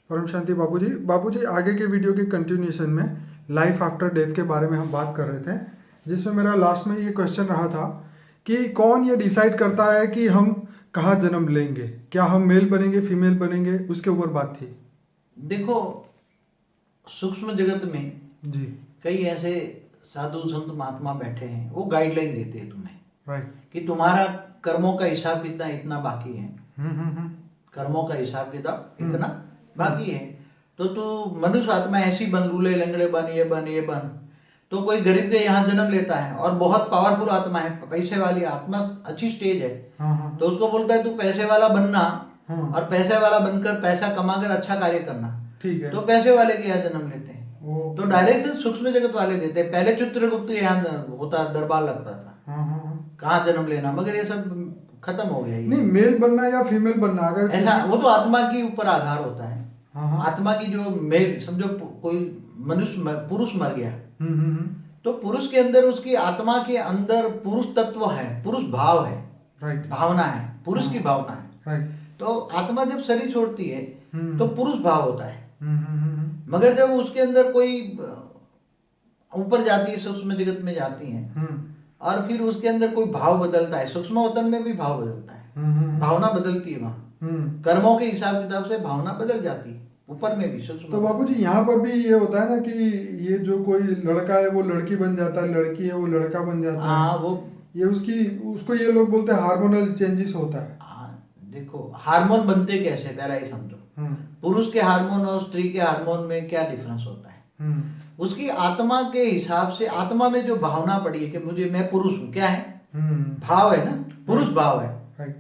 परम शांति बाबूजी। बाबूजी, आगे के वीडियो के कंटिन्यूशन में लाइफ आफ्टर डेथ के बारे में हम बात कर रहे थे, जिसमें मेरा लास्ट में ये क्वेश्चन रहा था कि कौन ये डिसाइड करता है कि हम कहाँ जन्म लेंगे, क्या हम मेल बनेंगे फीमेल बनेंगे, उसके ऊपर बात थी। देखो, सूक्ष्म जगत में जी। कई ऐसे साधु संत महात्मा बैठे हैं, वो गाइडलाइन देते हैं तुम्हें राइट। कि तुम्हारा कर्मों का हिसाब कितना इतना बाकी है, हम्म। कर्मों का हिसाब किताब इतना बाकी है, तो तू मनुष्य आत्मा ऐसी बन, लूले लंगड़े बन, ये बन। तो कोई गरीब के यहाँ जन्म लेता है और बहुत पावरफुल आत्मा है, पैसे वाली आत्मा, अच्छी स्टेज है, तो उसको बोलता है तू पैसे वाला बनना और पैसे वाला बनकर पैसा कमाकर अच्छा कार्य करना। ठीक है। तो पैसे वाले के यहाँ जन्म लेते हैं, वो तो डायरेक्शन सूक्ष्म जगत वाले देते हैं। पहले चित्रगुप्त के यहाँ होता, दरबार लगता था, कहाँ जन्म लेना, मगर ये सब खत्म हो गया। नहीं, मेल बनना या फीमेल बनना, अगर ऐसा वो तो आत्मा के ऊपर आधार होता है। हाँ। आत्मा की जो मेल, समझो कोई मनुष्य पुरुष मर गया, तो पुरुष के अंदर, उसकी आत्मा के अंदर पुरुष तत्व है, पुरुष भाव है, राइट, भावना है, पुरुष की भावना है। राइट। तो आत्मा जब शरीर छोड़ती है तो पुरुष भाव होता है, हम्म। मगर जब उसके अंदर कोई ऊपर जाती है, सूक्ष्म जगत में जाती है, और फिर उसके अंदर कोई भाव बदलता है, सूक्ष्म वतन में भी भाव बदलता है, भावना बदलती है वहाँ, कर्मों के हिसाब किताब से भावना बदल जाती है, ऊपर में भी सूक्ष्म। तो बाबूजी, यहाँ पर भी ये होता है ना कि ये जो कोई लड़का है वो लड़की बन जाता है, लड़की है वो लड़का बन जाता है। हाँ, वो ये उसको ये लोग बोलते हैं हार्मोनल चेंजेस होता है। देखो, हार्मोन बनते कैसे, पहला ही समझो। पुरुष के हार्मोन और स्त्री के हार्मोन में क्या डिफरेंस होता है? उसकी आत्मा के हिसाब से, आत्मा में जो भावना पड़ी है कि मैं पुरुष हूँ, क्या है? भाव है ना, पुरुष भाव है। राइट।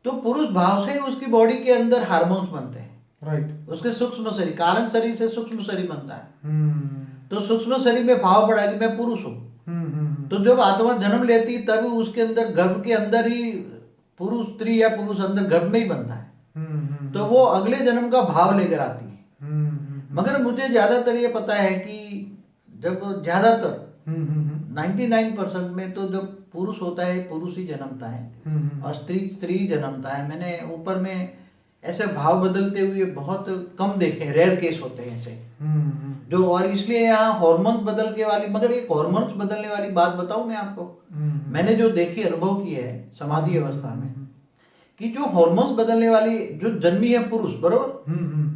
तो पुरुष भाव से उसकी बॉडी के अंदर हार्मोन्स बनते हैं। राइट। उसके सूक्ष्म शरीर, कारण शरीर से सूक्ष्म शरीर बनता है। तो सूक्ष्म शरीर में भाव पड़ा कि मैं पुरुष हूँ। तो जब आत्मा जन्म लेती है तब उसके अंदर, गर्भ के अंदर ही पुरुष, स्त्री या पुरुष अंदर गर्भ में ही बनता है। तो वो अगले जन्म का भाव लेकर आती है। मगर मुझे ज्यादातर ये पता है कि जब ज्यादातर 99% में तो जब पुरुष होता है, पुरुष ही जन्मता है, और स्त्री जन्मता है। मैंने ऊपर में ऐसे भाव बदलते हुए बहुत कम देखे, रेयर केस होते हैं ऐसे जो। और इसलिए यहाँ हार्मोन्स बदल के वाली, मगर एक हार्मोन्स बदलने वाली बात बताऊं मैं आपको, मैंने जो देखी, अनुभव की है समाधि अवस्था में, कि जो हार्मोन्स बदलने वाली जो जन्मी है पुरुष, बरोबर,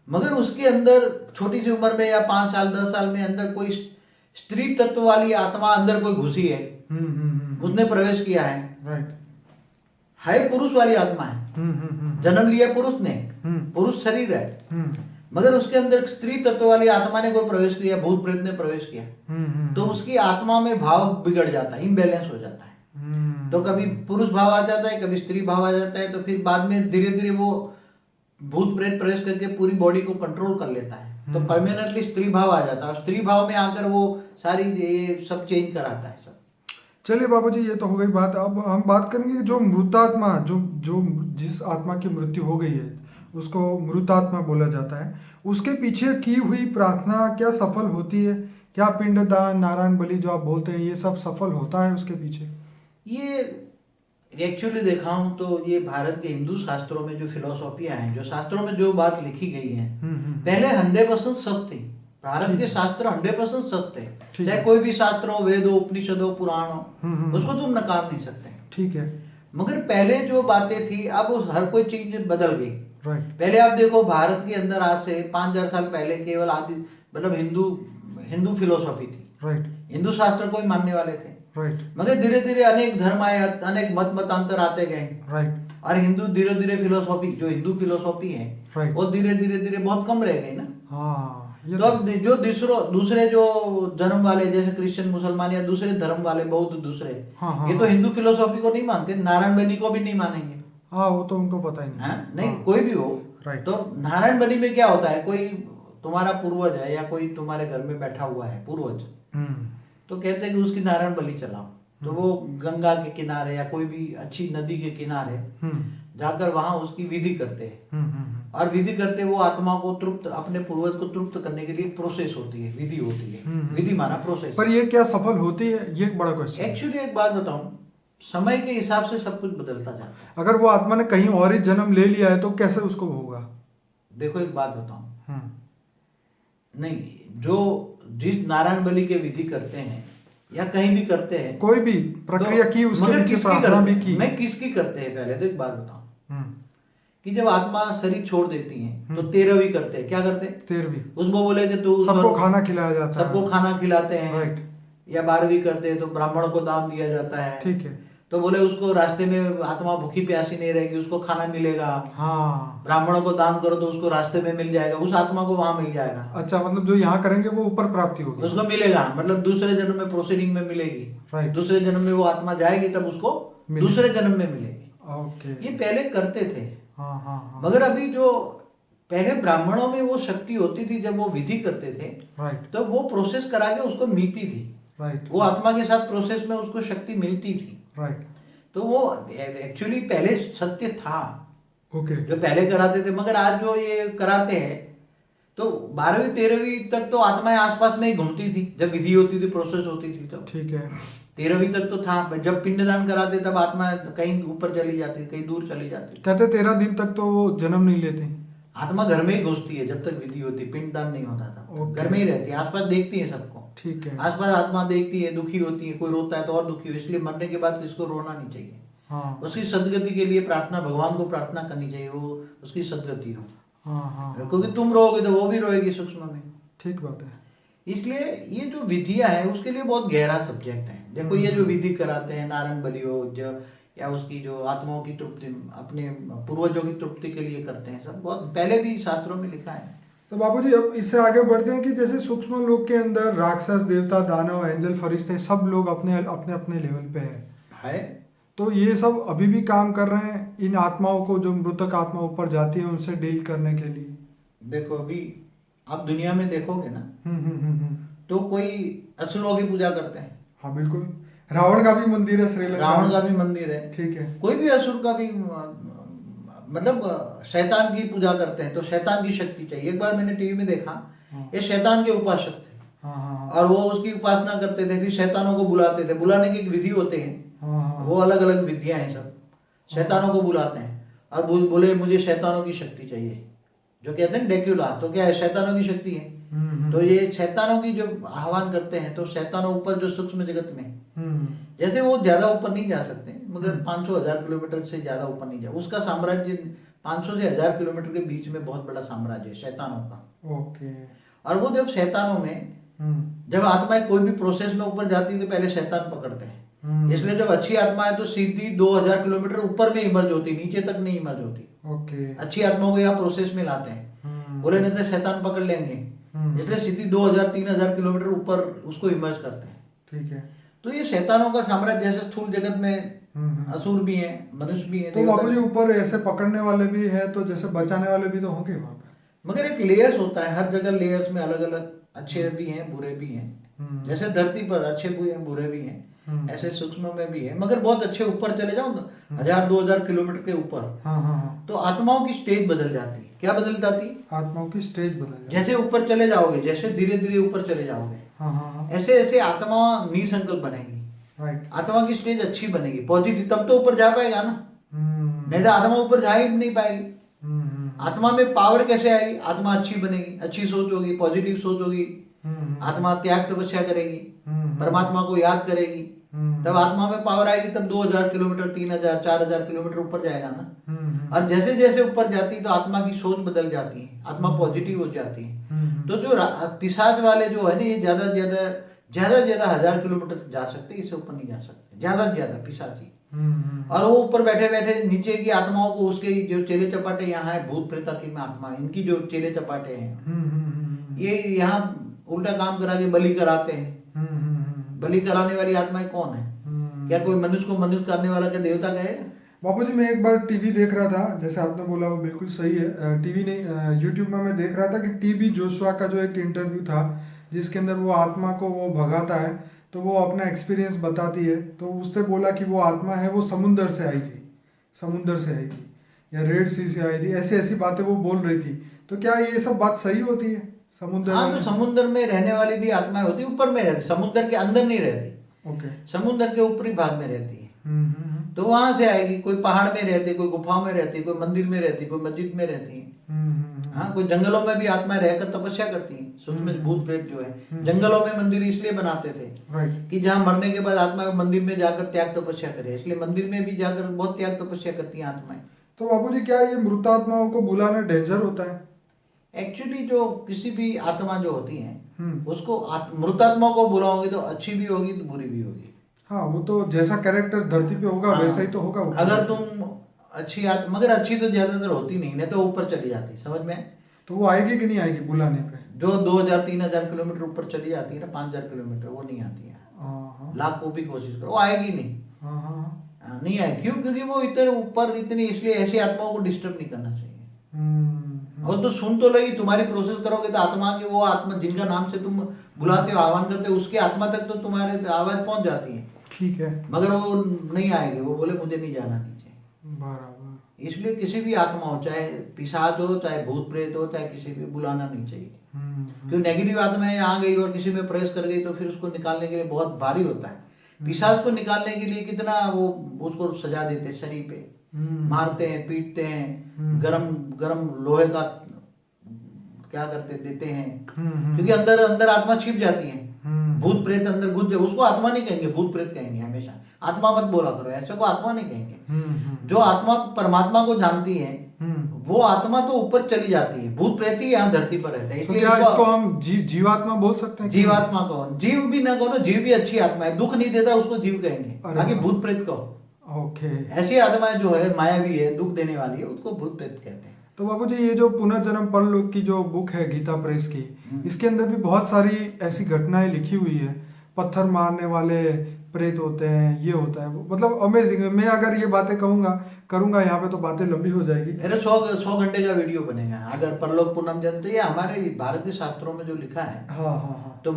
मगर उसके अंदर छोटी सी उम्र में या 5 साल 10 साल में अंदर कोई स्त्री तत्व वाली आत्मा अंदर कोई घुसी है, उसने प्रवेश किया है। राइट। है पुरुष वाली आत्मा है, जन्म लिया पुरुष ने, पुरुष शरीर है, मगर उसके अंदर स्त्री तत्व वाली आत्मा ने कोई प्रवेश किया, भूत प्रेत ने प्रवेश किया, तो उसकी आत्मा में भाव बिगड़ जाता है, इम्बैलेंस हो जाता है। तो कभी पुरुष भाव आ जाता है, कभी स्त्री भाव आ जाता है, तो फिर बाद में धीरे धीरे वो भूत प्रेत प्रवेश करके पूरी बॉडी को कंट्रोल कर लेता है, तो परमानेंटली स्त्री भाव आ जाता है, और स्त्री भाव में आकर वो सारी ये सब चेंज कराता है सब। चलिए बाबूजी, ये तो हो गई बात। अब हम बात करेंगे जो मृतात्मा, जो जिस आत्मा की मृत्यु हो गई है उसको मृतात्मा बोला जाता है, उसके पीछे की हुई प्रार्थना क्या सफल होती है? क्या पिंडदान, नारायण बलि जो आप बोलते हैं, ये सब सफल होता है उसके पीछे? ये एक्चुअली देखा हूँ तो ये भारत के हिंदू शास्त्रों में जो फिलोसॉफियाँ हैं, जो शास्त्रों में जो बात लिखी गई है, पहले 100% सच थी। भारत के शास्त्र 100% सच थे, चाहे कोई भी शास्त्र हो, वेद हो, उपनिषद हो, पुराण हो, उसको तुम नकार नहीं सकते। ठीक है। मगर पहले जो बातें थी, अब हर कोई चीज बदल गई। राइट। पहले आप देखो, भारत के अंदर आज से 5000 साल पहले केवल आदि, मतलब हिंदू फिलोसॉफी थी। राइट। हिंदू शास्त्र को ही मानने वाले थे। राइट। मगर धीरे धीरे अनेक धर्म आए, अनेक मत मतांतर आते गए। राइट। और हिंदू धीरे धीरे फिलोसॉफी, जो हिंदू फिलोसॉफी है, वो धीरे धीरे बहुत कम रह गई ना। हाँ। तो अब जो दूसरे जो धर्म वाले, जैसे क्रिश्चियन, मुसलमान या दूसरे धर्म वाले, बौद्ध दूसरे, ये तो हिंदू फिलोसॉफी को नहीं मानते, नारायण बनी को भी नहीं मानेंगे। हाँ, वो तो उनको पता ही नहीं है। नहीं, कोई भी हो। तो नारायण बनी में क्या होता है, कोई तुम्हारा पूर्वज है या कोई तुम्हारे घर में बैठा हुआ है पूर्वज, तो कहते हैं कि उसकी नारायण बलि चलाओ। तो वो गंगा के किनारे या कोई भी अच्छी नदी के किनारे जाकर वहां उसकी विधि करते हैं, और विधि करते वो आत्मा को तृप्त, अपने पूर्वज को तृप्त करने के लिए प्रोसेस होती है, विधि होती है। विधि माना प्रोसेस। पर ये क्या सफल होती है, ये एक बड़ा क्वेश्चन। एक्चुअली एक बात बताऊं, समय के हिसाब से सब कुछ बदलता जाता है। अगर वो आत्मा ने कहीं और ही जन्म ले लिया है तो कैसे उसको होगा? देखो एक बात बताऊं, हम्म, नहीं, जिस नारायण बलि के विधि करते हैं या कहीं भी करते हैं, कोई भी प्रक्रिया की, उसके मगर पीछे किसकी प्रार्थना करते भी हैं? की। मैं किसकी करते हैं पहले तो एक बात बताऊं, हम्म, कि जब आत्मा शरीर छोड़ देती है तो 13वीं करते हैं, क्या करते हैं? 13वीं उसको बोले थे तो सबको खाना खिलाया जाता है। सबको खाना खिलाते हैं, राइट, या 12वीं करते हैं तो ब्राह्मण को दान दिया जाता है। ठीक है। तो बोले उसको रास्ते में आत्मा भूखी प्यासी नहीं रहेगी, उसको खाना मिलेगा। हाँ, ब्राह्मणों को दान करो तो उसको रास्ते में मिल जाएगा, उस आत्मा को वहां मिल जाएगा, अच्छा, मतलब जो यहाँ करेंगे वो ऊपर प्राप्ति होगी। उसको मिलेगा, मतलब दूसरे जन्म में प्रोसीडिंग में मिलेगी। राइट, दूसरे जन्म में वो आत्मा जाएगी तब उसको मिलेगी। दूसरे जन्म में मिलेगी। ओके। ये पहले करते थे, हाँ हाँ हाँ, मगर अभी जो पहले ब्राह्मणों में वो शक्ति होती थी, जब वो विधि करते थे राइट तो वो प्रोसेस करा के उसको मिलती थी, राइट, वो आत्मा के साथ प्रोसेस में उसको शक्ति मिलती थी। राइट, तो वो एक्चुअली पहले सत्य था ओके, जो पहले कराते थे, मगर आज जो ये कराते हैं तो 12वीं 13वीं तक तो आत्माएं आसपास में ही घूमती थी, जब विधि होती थी, प्रोसेस होती थी, तो ठीक है। 13वीं तक तो था। जब पिंडदान कराते तब आत्मा कहीं ऊपर चली जाती, कहीं दूर चली जाती। कहते 13 दिन तक तो वो जन्म नहीं लेती। आत्मा घर में ही घुसती है जब तक विधि होती, पिंडदान नहीं होता था, ओके। घर में ही रहती है, आसपास देखती है सबको, ठीक है। आसपास आत्मा देखती है, दुखी होती है, कोई रोता है तो और दुखी हो, इसलिए मरने के बाद किसको रोना नहीं चाहिए। हाँ उसकी सदगति के लिए प्रार्थना, भगवान को प्रार्थना करनी चाहिए, वो उसकी सदगति हो। हाँ हाँ, क्योंकि तुम रोओगे तो वो भी रोएगी सूक्ष्म में। ठीक बात है। इसलिए ये जो विधियां है उसके लिए बहुत गहरा सब्जेक्ट है। देखो ये जो विधि कराते हैं, नारायण बलि हो जो, या उसकी जो आत्माओं की तृप्ति, अपने पूर्वजों की तृप्ति के लिए करते हैं, सब बहुत पहले भी शास्त्रों में लिखा है। तो बाबूजी अब इससे आगे बढ़ते हैं कि जैसे सूक्ष्म लोक के अंदर राक्षस, देवता, दानव, एंजल, फरिश्ते सब लोग अपने अपने अपने लेवल पे है। तो ये सब अभी भी काम कर रहे हैं इन आत्माओं को, जो मृतक आत्मा ऊपर जाती है उनसे डील करने के लिए। देखो अभी आप दुनिया में देखोगे ना, हम्म, तो कोई असुरों की पूजा करते हैं। हाँ बिल्कुल, रावण का भी मंदिर है श्रीलंका, रावण का भी मंदिर है, ठीक है। कोई भी असुर का भी, मतलब शैतान की पूजा करते हैं, तो शैतान की शक्ति चाहिए। एक बार मैंने टीवी में देखा, ये शैतान के उपासक थे, हाँ, और वो उसकी उपासना करते थे, फिर शैतानों को बुलाते थे। बुलाने की एक विधि होते हैं, हाँ, वो अलग अलग विधियां हैं, सब शैतानों को बुलाते हैं और बोले मुझे शैतानों की शक्ति चाहिए, जो कहते हैं ड्रैक्युला, तो क्या है, शैतानों की शक्ति है। तो ये शैतानों की जो आह्वान करते हैं, तो शैतानों ऊपर जो सूक्ष्म जगत में, जैसे वो ज्यादा ऊपर नहीं जा सकते, मगर 500,000 किलोमीटर से ज्यादा ऊपर नहीं जा, उसका साम्राज्य 500 से 1000 किलोमीटर के बीच में बहुत बड़ा साम्राज्य है शैतानों का। ओके। और वो जब शैतानों में, जब आत्माएं कोई भी प्रोसेस में ऊपर जाती है तो पहले शैतान पकड़ते हैं। इसलिए जब अच्छी आत्मा है तो सीधी 2000 किलोमीटर ऊपर में इमर्ज होती, नीचे तक नहीं इमर्ज होती। ओके। अच्छी आत्माओं को यहाँ प्रोसेस में लाते हैं, बोले नहीं तो शैतान पकड़ लेंगे, इसलिए सीधी 2000-3000 किलोमीटर ऊपर उसको इमर्ज करते हैं। ठीक है। तो ये शैतानों का साम्राज्य, जैसे स्थूल जगत में असुर भी हैं, मनुष्य भी हैं, तो बाबूजी ऊपर ऐसे पकड़ने वाले भी है, तो जैसे बचाने वाले भी तो होंगे वहाँ पे। मगर एक लेयर्स होता है, हर जगह लेयर्स में अलग अलग अच्छे भी हैं, बुरे भी हैं। जैसे धरती पर अच्छे भी हैं, बुरे भी हैं, ऐसे सूक्ष्म में भी है। मगर बहुत अच्छे ऊपर चले जाओ ना, 1000-2000 किलोमीटर के ऊपर, तो आत्माओं की स्टेज बदल जाती है। क्या बदल जाती? आत्माओं की स्टेज बदल जाती। जैसे ऊपर चले जाओगे, जैसे धीरे धीरे ऊपर चले जाओगे, ऐसे ऐसे आत्मा निसंकल्प बनेगी। राइट। आत्मा की स्टेज अच्छी बनेगी, पॉजिटिव, तब तो ऊपर जा पाएगा ना, नहीं तो आत्मा ऊपर जा ही नहीं पाएगी। आत्मा में पावर कैसे आएगी? आत्मा अच्छी बनेगी, अच्छी सोच होगी, पॉजिटिव सोच होगी, आत्मा त्याग तपस्या करेगी, परमात्मा को याद करेगी, तब आत्मा में पावर आएगी, तब 2000 किलोमीटर, 3000, 4000 किलोमीटर ऊपर जाएगा ना। और जैसे जैसे ऊपर जाती है तो आत्मा की सोच बदल जाती है, आत्मा पॉजिटिव हो जाती है। तो जो पिशाच वाले जो है ना, ये ज्यादा से ज्यादा 1000 किलोमीटर जा सकते, इससे ऊपर नहीं जा सकते, ज्यादा से ज्यादा पिशाची। और वो ऊपर बैठे बैठे नीचे की आत्माओं को, उसके जो चेले चपाटे यहाँ है, भूत प्रेत की आत्मा, इनकी जो चेले चपाटे हैं, ये यहाँ उल्टा काम करा के बलि कराते हैं। बलि कराने वाली आत्माएं कौन है? क्या कोई मनुष्य को मनुष्य करने वाला क्या देवता कहेगा? बाबूजी मैं एक बार टीवी देख रहा था, जैसे आपने बोला वो बिल्कुल सही है, टीवी नहीं यूट्यूब में मैं देख रहा था कि टीबी जोशुआ का जो एक इंटरव्यू था, जिसके अंदर वो आत्मा को वो भगाता है, तो वो अपना एक्सपीरियंस बताती है। तो उसने बोला कि वो आत्मा है, वो समुंदर से आई थी या रेड सी से आई थी, ऐसी ऐसी बातें वो बोल रही थी। तो क्या ये सब बात सही होती है? समुद्र, हाँ, तो समुद्र में रहने वाली भी आत्माएं होती, ऊपर में रहती, समुद्र के अंदर नहीं रहती। ओके। समुद्र के ऊपरी भाग में रहती है। तो वहां से आएगी। कोई पहाड़ में रहती, कोई गुफा में रहती, कोई मंदिर में रहती, कोई मस्जिद में रहती है। हाँ, कोई जंगलों में भी आत्माएं रहकर तपस्या करती हैं। सूक्ष्म भूत प्रेत जो है, जंगलों में मंदिर इसलिए बनाते थे कि जहाँ मरने के बाद आत्मा मंदिर में जाकर त्याग तपस्या करे, इसलिए मंदिर में भी जाकर बहुत त्याग तपस्या करती हैं आत्माएं। तो बाबूजी क्या ये मृतात्माओं को बुलाना डेंजर होता है? एक्चुअली जो किसी भी आत्मा जो होती है उसको मृतात्मा को बुलाओगे तो अच्छी भी होगी तो बुरी भी होगी। हाँ, वो तो जैसा कैरेक्टर धरती पे होगा वैसा ही तो होगा। अगर तुम अच्छी मगर अच्छी तो ज्यादातर होती नहीं तो ऊपर चली जाती, समझ में? तो वो आएगी कि नहीं आएगी बुलाने पे? जो 2000-3000 किलोमीटर ऊपर चली जाती है ना, 5000 किलोमीटर, वो नहीं आती है। लाख को भी कोशिश करो, वो आएगी नहीं। नहीं आएगी। क्यों? क्योंकि वो इतने ऊपर इतनी, इसलिए ऐसी आत्माओं को डिस्टर्ब नहीं करना चाहिए। और तो सुन तो लगी, तुम्हारी प्रोसेस करोगे तो आत्मा की, वो आत्मा जिनका नाम से तुम बुलाते हो, आह्वान करते हो, उसकी आत्मा तक तो तुम्हारे आवाज पहुंच जाती है। ठीक है, मगर वो नहीं आएगी, वो बोले मुझे नहीं जाना नीचे। बराबर। इसलिए किसी भी आत्मा हो, चाहे पिशाच हो, चाहे भूत प्रेत हो, चाहे किसी भी, बुलाना नहीं चाहिए। क्यों? नेगेटिव आत्माएं आ गई और किसी में प्रेस कर गई तो फिर उसको निकालने के लिए बहुत भारी होता है। पिशाच को निकालने के लिए कितना वो उसको सजा देते, शरीर पे मारते हैं, पीटते हैं, गरम गरम लोहे का क्या करते देते हैं, क्योंकि अंदर अंदर आत्मा छिप जाती है। भूत प्रेत अंदर घुस जाए, उसको आत्मा नहीं कहेंगे, भूत प्रेत कहेंगे हमेशा। आत्मा मत बोला करो, ऐसे को आत्मा नहीं कहेंगे। जो आत्मा परमात्मा को जानती है वो आत्मा तो ऊपर चली जाती है। भूत प्रेत ही यहाँ धरती पर रहता है, इसलिए इसको हम जीवात्मा बोल सकते हैं? जीवात्मा को जीव भी ना कहो, जीव भी अच्छी आत्मा है, दुख नहीं देता उसको जीव कहेंगे, आगे भूत प्रेत कहो। ओके। ऐसी आत्माएं जो है मायावी है, दुख देने वाली है, उसको भूत प्रेत कहते हैं। तो बाबूजी ये जो पुनर्जन्म परलोक की जो बुक है गीता प्रेस की, इसके अंदर भी बहुत सारी ऐसी घटनाएं लिखी हुई है। पत्थर मारने वाले प्रेत होते हैं, ये होता है, मतलब अमेजिंग है। मैं अगर ये बातें करूंगा यहाँ पे तो बातें लंबी हो जाएगी। अरे 100 घंटे का वीडियो बनेगा अगर परलोक पुनर्जन्म। तो ये हमारे भारतीय शास्त्रों में जो लिखा है। हाँ। तो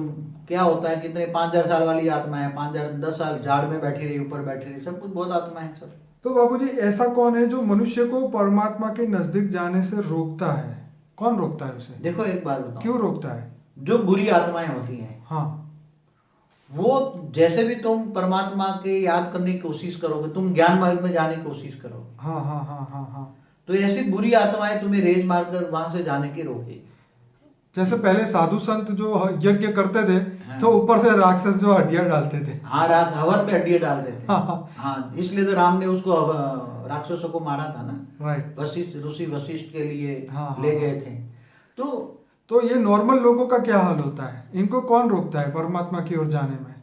क्या होता है, कितने 5000 साल वाली आत्मा है, 5000 10 साल झाड़ में बैठी रही, ऊपर बैठी रही, सब कुछ बहुत आत्मा है सब। तो बाबूजी ऐसा कौन है जो मनुष्य को परमात्मा के नजदीक जाने से रोकता है? कौन रोकता है उसे? देखो एक बात बताओ, क्यों रोकता है? जो बुरी आत्माएं होती हैं, हाँ, वो जैसे भी तुम परमात्मा के याद करने की कोशिश करोगे, तुम ज्ञान मार्ग में जाने की कोशिश करोगे, हाँ, तो ऐसी बुरी आत्माएं तुम्हें रेज मारकर वहां से जाने की रोकेगी। जैसे पहले साधु संत जो यज्ञ करते थे तो ऊपर से राक्षस जो हड्डियां डालते थे। हाँ, हवन में हड्डियां डालते थे। हाँ, इसलिए तो राम ने उसको राक्षसों को मारा था ना। राइट। वशिष्ठ ऋषि वशिष्ठ के लिए ले गए थे। तो ये नॉर्मल लोगों का क्या हाल होता है? इनको कौन रोकता है परमात्मा की ओर जाने में?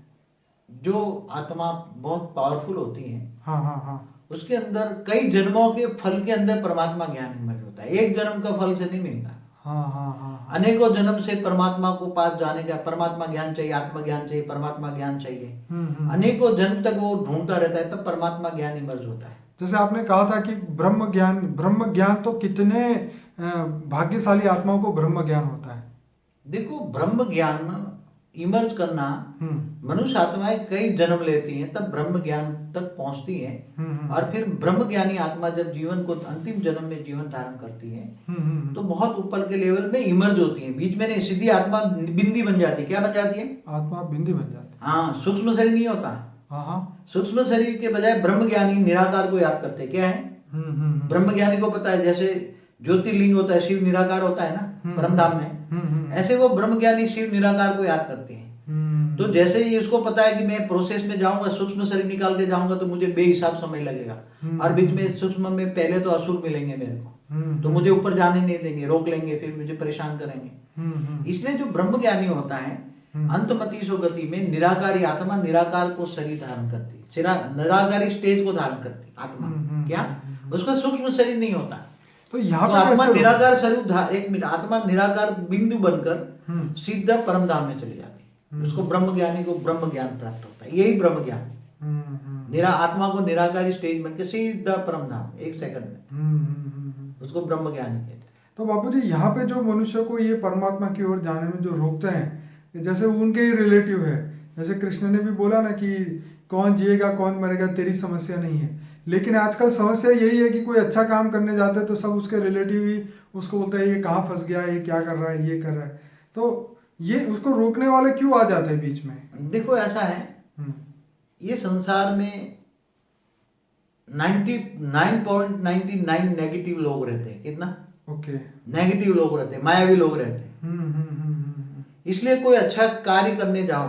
जो आत्मा बहुत पावरफुल होती है, हाँ, उसके अंदर कई जन्मों के फल के अंदर परमात्मा ज्ञान इमर्ज होता है। एक जन्म का फल से नहीं मिलता। हाँ। अनेकों जन्म से परमात्मा को पास जाने का, परमात्मा ज्ञान चाहिए, आत्मा ज्ञान चाहिए, परमात्मा ज्ञान चाहिए। अनेकों जन्म तक वो ढूंढता रहता है, तब परमात्मा ज्ञान इमर्ज होता है। जैसे आपने कहा था कि ब्रह्म ज्ञान तो कितने भाग्यशाली आत्माओं को ब्रह्म ज्ञान होता है। देखो, ब्रह्म ज्ञान इमर्ज करना, मनुष्य आत्माएं कई जन्म लेती हैं, तब ब्रह्म ज्ञान तक पहुंचती हैं। और फिर ब्रह्म ज्ञानी आत्मा जब जीवन को अंतिम जन्म में जीवन धारण करती है, तो बहुत ऊपर के लेवल में इमर्ज होती है। बीच में नहीं, सीधी आत्मा बिंदी बन जाती है। क्या बन जाती है? आत्मा बिंदी बन जाती है। हाँ, सूक्ष्म शरीर नहीं होता। सूक्ष्म शरीर के बजाय ब्रह्म ज्ञानी निराकार को याद करते। क्या है? ब्रह्म ज्ञानी को पता है, जैसे ज्योतिर्लिंग होता है, शिव निराकार होता है ना परमधाम में, ऐसे वो ब्रह्म ज्ञानी शिव निराकार को याद करते हैं। तो जैसे ही उसको पता है कि मैं प्रोसेस में जाऊंगा, सूक्ष्म शरीर निकाल के जाऊंगा तो मुझे बेहिसाब समय लगेगा, और बीच में सूक्ष्म में पहले तो असुर मिलेंगे मेरे को, तो मुझे ऊपर जाने नहीं देंगे, रोक लेंगे, फिर मुझे परेशान करेंगे। इसलिए जो ब्रह्म ज्ञानी होता है, अंतमतीसो गति में निराकारी आत्मा निराकार को शरीर धारण करती है, निराकारी स्टेज को धारण करती आत्मा। क्या? उसका सूक्ष्म शरीर नहीं होता। तो यहाँ पर आत्मा निराकार स्वरूप, एक मिनट, आत्मा निराकार बिंदु बनकर सीधा परमधाम में चली जाती है। उसको ब्रह्म ज्ञानी को ब्रह्म ज्ञान प्राप्त होता है। यही ब्रह्म ज्ञान, आत्मा को निराकारी स्टेज बनकर सीधा परमधाम 1 सेकंड में, उसको ब्रह्म ज्ञानी कहते हैं। तो बापूजी, यहाँ पे जो मनुष्य को ये परमात्मा की ओर जाने में जो रोकते हैं, जैसे उनके ही रिलेटिव है, जैसे कृष्ण ने भी बोला ना कि कौन जिएगा कौन मरेगा तेरी समस्या नहीं है। लेकिन आजकल समस्या यही है कि कोई अच्छा काम करने जाते हैं तो सब उसके रिलेटिव ही उसको बोलते हैं ये कहाँ फंस गया, ये क्या कर रहा है, ये कर रहा है। तो ये उसको रोकने वाले क्यों आ जाते हैं बीच में? देखो, ऐसा है, ये संसार में 99.99 नेगेटिव लोग रहते हैं। कितना ओके। नेगेटिव लोग रहते हैं, मायावी लोग रहते हैं। इसलिए कोई अच्छा कार्य करने जाओ।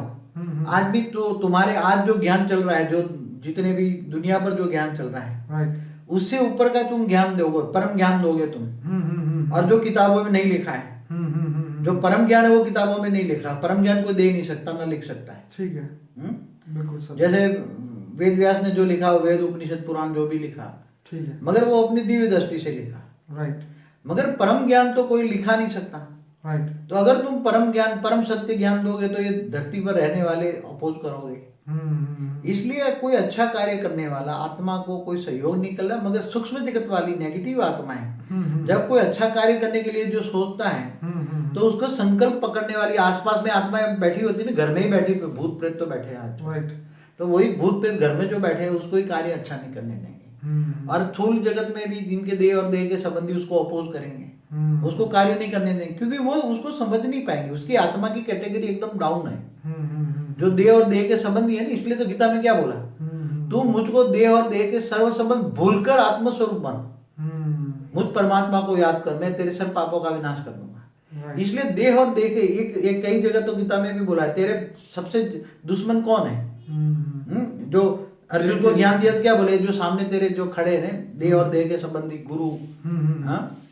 आज भी तो तुम्हारे आज जो ज्ञान चल रहा है, जो जितने भी दुनिया पर जो ज्ञान चल रहा है, राइट, उससे ऊपर का तुम ज्ञान दोगे, परम ज्ञान दोगे तुम। और जो किताबों में नहीं लिखा है, जो परम ज्ञान है वो किताबों में नहीं लिखा। परम ज्ञान कोई दे नहीं सकता, ना लिख सकता है। ठीक है, बिल्कुल सर। जैसे वेद व्यास ने जो लिखा, वेद उपनिषद पुराण जो भी लिखा, ठीक है, मगर वो अपनी दिव्य दृष्टि से लिखा। राइट, मगर परम ज्ञान तो कोई लिखा नहीं सकता। राइट। तो अगर तुम परम ज्ञान, परम सत्य ज्ञान दोगे तो ये धरती पर रहने वाले अपोज करोगे। इसलिए कोई अच्छा कार्य करने वाला आत्मा को कोई सहयोग नहीं कर रहा, मगर सूक्ष्म जगत वाली नेगेटिव आत्माएं जब कोई अच्छा कार्य करने के लिए जो सोचता है तो उसको संकल्प पकड़ने वाली आसपास में आत्माएं बैठी होती है ना, घर में ही बैठी, भूत प्रेत तो बैठे हैं आज, राइट। तो वही भूत प्रेत घर में जो बैठे हैं उसको ही कार्य अच्छा नहीं करने देंगे। और स्थूल जगत में भी जिनके देह और देह के संबंधी उसको अपोज करेंगे, उसको कार्य नहीं करने देंगे, क्योंकि वो उसको समझ नहीं पाएंगे। उसकी आत्मा की कैटेगरी एकदम डाउन है, जो देह और देह के संबंधी है ना। इसलिए तो गीता में क्या बोला, तू मुझको देह और देह के सर्व संबंध भूलकर आत्मस्वरूप बन, मुझ परमात्मा को याद कर, मैं तेरे सब पापों का विनाश कर दूंगा। इसलिए देह और देह के एक कई जगह तो गीता में भी बोला है, तेरे सबसे दुश्मन कौन है? जो अर्जुन को ज्ञान दिया क्या बोले, जो सामने तेरे जो खड़े हैं देह और देह के संबंधी गुरु,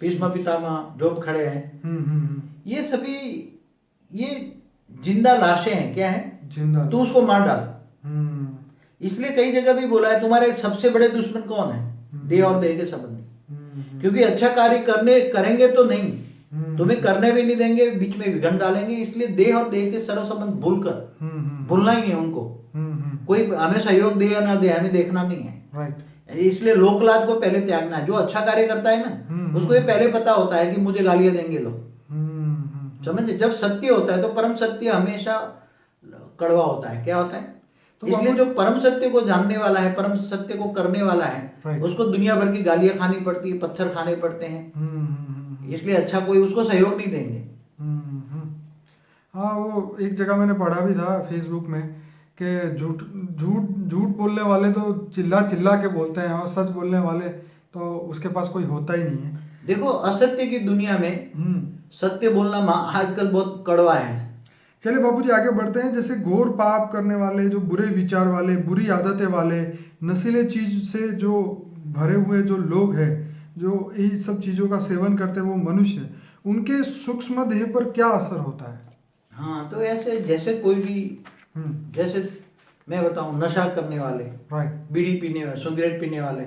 भीष्म पितामह जो खड़े हैं, ये सभी ये जिंदा लाशें हैं। क्या है? जिंदा। तू उसको मार डाल। इसलिए कई जगह भी बोला है तुम्हारे सबसे बड़े दुश्मन कौन है? देह और देह के संबंधी। क्योंकि अच्छा कार्य करेंगे तो नहीं, तुम्हें करने भी नहीं देंगे, बीच में विघन डालेंगे। इसलिए देह और देह के सर्व संबंध भूलना ही है उनको। कोई हमें सहयोग दे या ना दे, हमें देखना नहीं है। राइट। इसलिए लोकलाज को पहले त्यागना है। जो अच्छा कार्य करता है ना, उसको ये पहले पता होता है कि मुझे गालियां देंगे लोग। समझे? जब सत्य होता है तो परम सत्य हमेशा कड़वा होता है। क्या होता है? तो इसलिए जो परम सत्य को जानने वाला है, परम सत्य को करने वाला है, उसको दुनिया भर की गालियां खानी पड़ती है, पत्थर खाने पड़ते हैं। इसलिए अच्छा कोई उसको सहयोग नहीं देंगे। हाँ, वो एक जगह मैंने पढ़ा भी था फेसबुक में कि झूठ बोलने वाले तो चिल्ला चिल्ला के बोलते हैं, और सच बोलने वाले तो उसके पास कोई होता ही नहीं है। देखो, असत्य की दुनिया में सत्य बोलना आजकल बहुत कड़वा है। चलिए बाबूजी आगे बढ़ते हैं। जैसे घोर पाप करने वाले, जो बुरे विचार वाले, बुरी आदतें वाले, नशीले चीज से जो भरे हुए जो लोग हैं, जो इन सब चीजों का सेवन करते हैं, वो मनुष्य, उनके सूक्ष्म देह पर क्या असर होता है? हाँ, तो ऐसे जैसे कोई भी, जैसे मैं बताऊं, नशा करने वाले, राइट, बीड़ी पीने वाले, सिगरेट पीने वाले,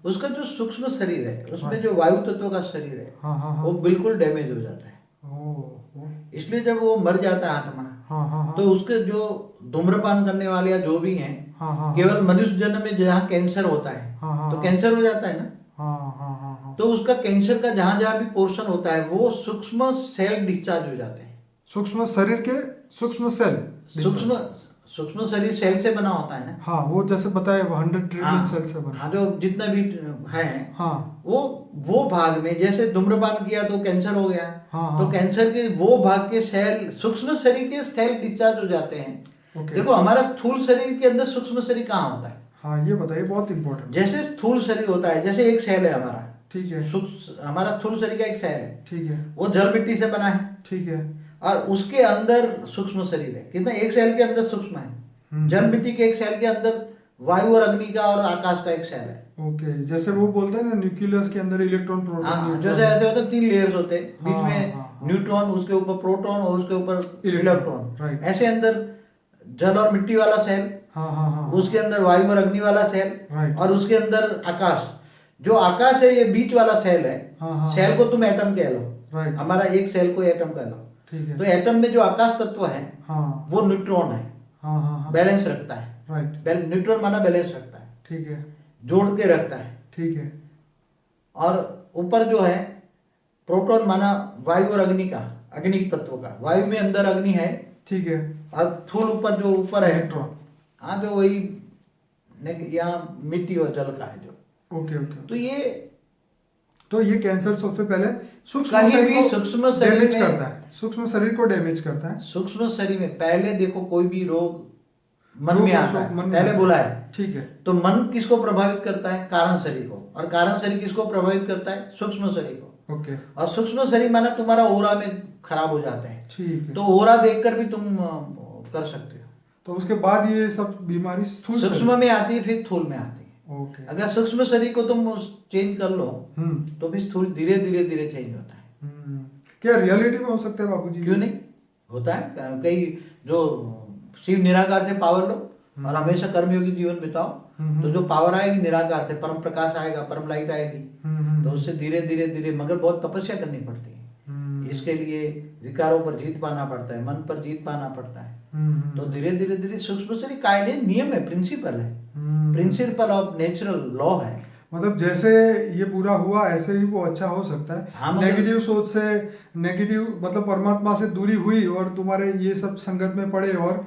उसका जो सूक्ष्म शरीर है, उसमें जो वायु तत्व का शरीर है, वो बिल्कुल डैमेज हो जाता है। इसलिए जब वो मर जाता है आत्मा, तो उसके जो धूम्रपान करने वाले या जो भी हैं, केवल मनुष्य जन्म में जहाँ कैंसर होता है, तो कैंसर हो जाता है ना, तो उसका कैंसर का जहां जहां भी पोर्शन होता है, वो सूक्ष्म सेल डिस्चार्ज हो जाते हैं। सूक्ष्म शरीर के सूक्ष्म सेल, सूक्ष्म शरीर सेल से बना होता है ना। हाँ, वो जैसे बताया 100 ट्रिलियन सेल से बना। हाँ, जो जितना भी है, हाँ, वो भाग में जैसे धूम्रपान किया तो कैंसर हो गया, तो कैंसर के वो भाग के सेल, सूक्ष्म शरीर के सेल डिस्चार्ज हो जाते हैं। देखो, हमारा स्थूल शरीर के अंदर सूक्ष्म शरीर कहाँ होता है? हाँ, ये बताइए, बहुत इंपॉर्टेंट। जैसे स्थूल शरीर होता है, जैसे एक सेल है हमारा, ठीक है, हमारा स्थूल शरीर का एक सेल है, ठीक है, वो जल मिट्टी से बना है, ठीक है, और उसके अंदर सूक्ष्म शरीर है। कितना? एक सेल के अंदर सूक्ष्म है। जल मिट्टी के एक सेल के अंदर वायु और अग्नि का और आकाश का एक सेल है। ओके, जैसे वो बोलते हैं ना, न्यूक्लियस के अंदर इलेक्ट्रॉन, प्रोटॉन। हाँ, जैसे ऐसे होते हैं, 3 लेयर्स होते हैं, बीच में न्यूट्रॉन, उसके ऊपर प्रोटॉन और उसके ऊपर इलेक्ट्रॉन। ऐसे अंदर जल और मिट्टी वाला सेल, उसके अंदर वायु और अग्नि वाला सेल, और उसके अंदर आकाश। जो आकाश है, ये बीच वाला सेल है। सेल को तुम एटम कह लो, हमारा एक सेल को एटम कह लो। तो एटम में जो आकाश तत्व है, वो न्यूट्रॉन है, बैलेंस रखता है। राइट, न्यूट्रॉन माना बैलेंस रखता है, ठीक है, जोड़ के रखता है, ठीक है। और ऊपर जो है प्रोटॉन माना वायु और अग्नि का, अग्नि तत्व का, वायु में अंदर अग्नि है, ठीक है, और थूल ऊपर जो ऊपर है इलेक्ट्रॉन, हाँ, जो वही यहाँ मिट्टी और जल का है जो। Okay okay. तो ये कैंसर सबसे पहले सूक्ष्म शरीर को डैमेज करता है। सूक्ष्म शरीर में पहले देखो, कोई भी रोग मन में आता है, पहले बोला है। ठीक है। तो मन किसको प्रभावित करता है? कारण शरीर को। और कारण शरीर किसको प्रभावित करता है? सूक्ष्म शरीर को। ओके। और सूक्ष्म शरीर माना तुम्हारा ओरा में खराब हो जाता है। ठीक है। तो ओरा देखकर भी तुम कर सकते हो। तो उसके बाद ये सब बीमारी स्थूल सूक्ष्म में आती है, फिर स्थूल में आती है। ओके। अगर सूक्ष्म शरीर को तुम चेंज कर लो तो फिर स्थूल धीरे धीरे धीरे चेंज होता है। क्या रियलिटी में हो सकता है बाबूजी? क्यों नहीं होता है। कई जो शिव निराकार से पावर लो और हमेशा कर्मयोगी जीवन बिताओ, तो जो पावर आएगी निराकार से, परम प्रकाश आएगा, परम लाइट आएगी, तो उससे धीरे धीरे धीरे, मगर बहुत तपस्या करनी पड़ती है। इसके लिए विकारों पर जीत पाना पड़ता है, मन पर जीत पाना पड़ता है। तो धीरे धीरे धीरे सूक्ष्म शरीर कायदे नियम है, प्रिंसिपल है, प्रिंसिपल ऑफ नेचुरल लॉ है। मतलब जैसे ये पूरा हुआ ऐसे ही वो अच्छा हो सकता है। हाँ, नेगेटिव सोच से, नेगेटिव मतलब परमात्मा से दूरी हुई और तुम्हारे ये सब संगत में पड़े और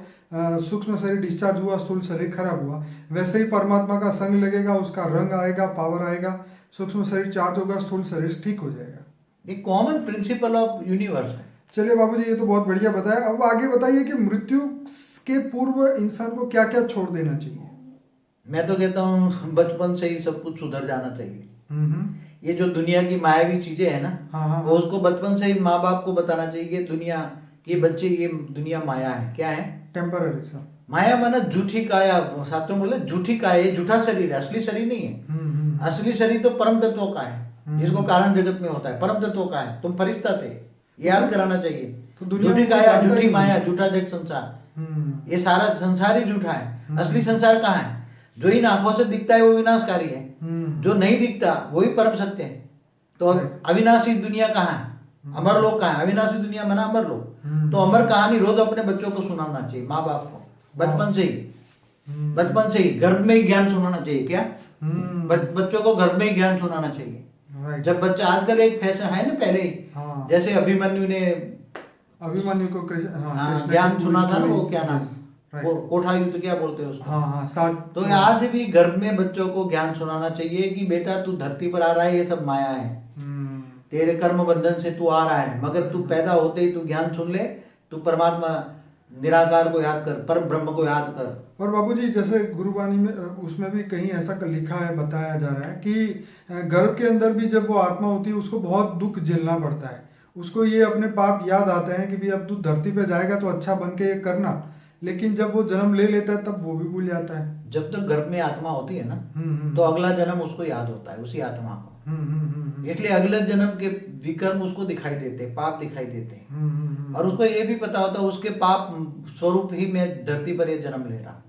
सूक्ष्म शरीर डिस्चार्ज हुआ, स्थूल शरीर खराब हुआ, वैसे ही परमात्मा का संग लगेगा, उसका रंग आएगा, पावर आएगा, सूक्ष्म शरीर चार्ज होगा, स्थूल शरीर ठीक हो जाएगा। एक कॉमन प्रिंसिपल ऑफ यूनिवर्स है। चलिए बाबूजी, ये तो बहुत बढ़िया बताया। अब आगे बताइए कि मृत्यु के पूर्व इंसान को क्या क्या छोड़ देना चाहिए? मैं तो कहता हूँ बचपन से ही सब कुछ सुधर जाना चाहिए। ये जो दुनिया की मायावी चीजें है ना, हाँ। वो उसको बचपन से ही माँ बाप को बताना चाहिए कि दुनिया के बच्चे, ये दुनिया माया है। क्या है? Temporary sir. माया माना झूठी काया। शास्त्रों में बोले झूठी काया, ये झूठा शरीर है, असली शरीर नहीं है। असली शरीर तो परम तत्वों का है, जिसको कारण जगत में होता है, परम तत्वों का है। तुम फरिश्ता थे, याद कराना चाहिए। तो झूठी काया, झूठी माया, झूठा जग संसार, ये सारा संसार ही झूठा है। असली संसार कहाँ है? जो इन आंखों से दिखता है वो विनाशकारी है, जो नहीं दिखता वही परम सत्य है। तो अविनाशी दुनिया कहाँ है? अमर लोक कहाँ है? अविनाशी दुनिया मना अमर लोक। तो अमर कहानी रोज अपने बच्चों को सुनाना चाहिए, माँ बाप को, बचपन से ही। बचपन से ही गर्भ में ही ज्ञान सुनाना चाहिए। क्या? बच्चों को गर्भ में ही ज्ञान सुनाना चाहिए। जब बच्चा, आजकल एक फैशन है ना, पहले ही जैसे अभिमन्यु ने अभिमन्यु को ज्ञान सुना था ना, वो क्या नाम, वो कोठा युद्ध क्या बोलते हैं उसको। तो आज भी गर्भ में बच्चों को ज्ञान सुनाना चाहिए कि बेटा तू धरती पर आ रहा है, ये सब माया है, तेरे कर्म बंधन से तू आ रहा है, मगर तू पैदा होते ही तू ज्ञान सुन ले, तू परमात्मा निराकार को याद कर, परम ब्रह्म को याद कर। और बाबूजी जैसे गुरुवाणी में उसमें भी कहीं ऐसा लिखा है, बताया जा रहा है कि गर्भ के अंदर भी जब वो आत्मा होती है उसको बहुत दुख झेलना पड़ता है। उसको ये अपने पाप याद आते हैं कि भी अब तू धरती पे जाएगा तो अच्छा बन के करना, लेकिन जब वो जन्म ले लेता है तब वो भी भूल जाता है। जब तक गर्भ में आत्मा होती है ना, तो अगला जन्म उसको याद होता है, उसी आत्मा को। इसलिए अगले जन्म के विकर्म उसको दिखाई देते, पाप दिखाई देते हैं। और उसको ये भी पता होता है उसके पाप स्वरूप ही मैं धरती पर ये जन्म ले रहा,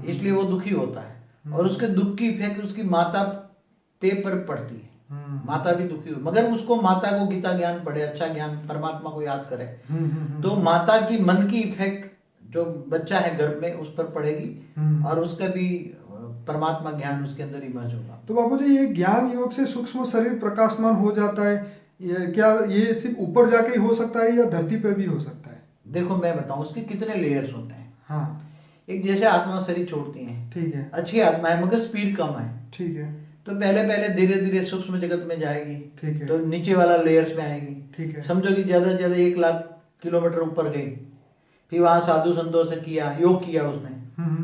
इसलिए वो दुखी होता है। और उसके दुख की इफेक्ट उसकी माता पे पर पड़ती है। माता भी दुखी हुई, मगर उसको माता को गीता ज्ञान पढ़े, अच्छा ज्ञान, परमात्मा को याद करे, तो माता की मन की इफेक्ट जो बच्चा है गर्भ में उस पर पड़ेगी और उसका भी परमात्मा ज्ञान उसके अंदर इमर्ज होगा। तो बाबूजी ये ज्ञान योग से सूक्ष्म शरीर प्रकाशमान हो जाता है, ये क्या ये सिर्फ ऊपर जाके ही हो सकता है या धरती पे भी हो सकता है? देखो मैं बताऊं, उसके कितने लेयर्स होते हैं। हाँ। एक जैसे आत्मा शरीर छोड़ती है, ठीक है, अच्छी आत्मा है मगर स्पीड कम है, ठीक है, तो पहले धीरे धीरे सूक्ष्म जगत में जाएगी, ठीक है, तो नीचे वाला लेयर्स में आएगी, ठीक है, समझो कि ज्यादा से ज्यादा 1 लाख किलोमीटर ऊपर गई, फिर वहां साधु संतों से किया, योग किया उसने,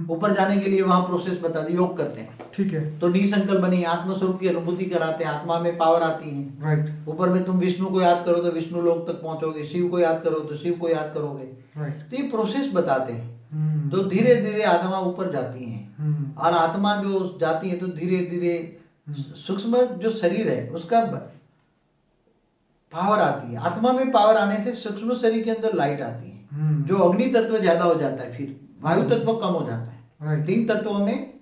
ऊपर जाने के लिए वहां प्रोसेस बता दी, योग करते हैं, ठीक है, तो निसंकल्प बनी, आत्मस्वरूप की अनुभूति कराते हैं, आत्मा में पावर आती है, राइट। ऊपर में तुम विष्णु को याद करो तो विष्णु लोक तक पहुंचोगे, शिव को याद करो तो शिव को याद करोगे, राइट। तो ये प्रोसेस बताते हैं। तो धीरे धीरे आत्मा ऊपर जाती है, और आत्मा जो जाती है तो धीरे धीरे सूक्ष्म जो शरीर है उसका पावर आती है, आत्मा में पावर आने से सूक्ष्म शरीर के अंदर लाइट आती है, जो अग्नि तत्व ज्यादा हो जाता है, फिर वायु तत्व कम हो जाता है। 3 तत्वों में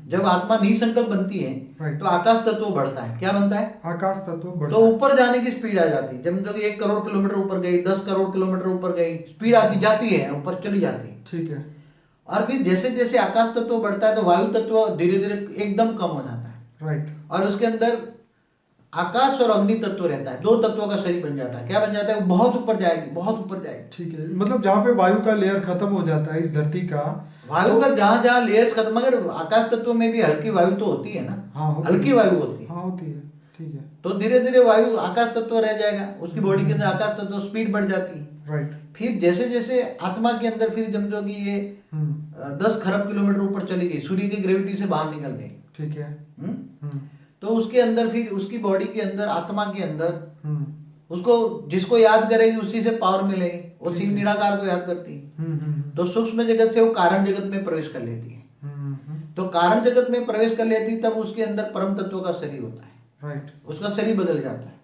जब आत्मा निसंकल्प बनती है तो आकाश तत्व बढ़ता है। क्या बनता है? आकाश तत्व बढ़ता है। तो ऊपर जाने की स्पीड आ जाती है, जब 1 करोड़ किलोमीटर ऊपर गई, 10 करोड़ किलोमीटर ऊपर गई, स्पीड आती जाती है, ऊपर चली जाती है, ठीक है। और फिर जैसे जैसे आकाश तत्व बढ़ता है तो वायु तत्व धीरे धीरे एकदम कम हो जाता है, राइट। और उसके अंदर आकाश और अग्नि तत्व रहता है, 2 तत्वों का शरीर बन जाता है। क्या बन जाता है? वो बहुत ऊपर जाएगी, बहुत ऊपर जाएगी, ठीक है। मतलब जहाँ पे वायु का लेयर खत्म हो जाता है इस धरती का, वायु का जहाँ जहाँ लेयर्स खत्म, मगर आकाश तत्व में भी हल्की वायु तो होती है ना, हाँ, हल्की वायु होती है, हाँ, होती है, ठीक है। तो धीरे धीरे वायु आकाश तत्व रह जाएगा, उसकी बॉडी के अंदर आकाश तत्व, स्पीड बढ़ जाती है, राइट। फिर जैसे जैसे आत्मा के अंदर फिर समझो कि ये 10 खरब किलोमीटर ऊपर चली गई, सूर्य की ग्रेविटी से बाहर निकल गई। ठीक है। तो उसके अंदर फिर उसकी बॉडी के अंदर, आत्मा के अंदर उसको जिसको याद करेगी उसी से पावर मिलेगी। वो शिव निराकार को याद करती है। तो सूक्ष्म जगत से वो कारण जगत में प्रवेश कर लेती है। तो कारण जगत में प्रवेश कर लेती तब उसके अंदर परम तत्व का शरीर होता है। राइट। उसका शरीर बदल जाता है।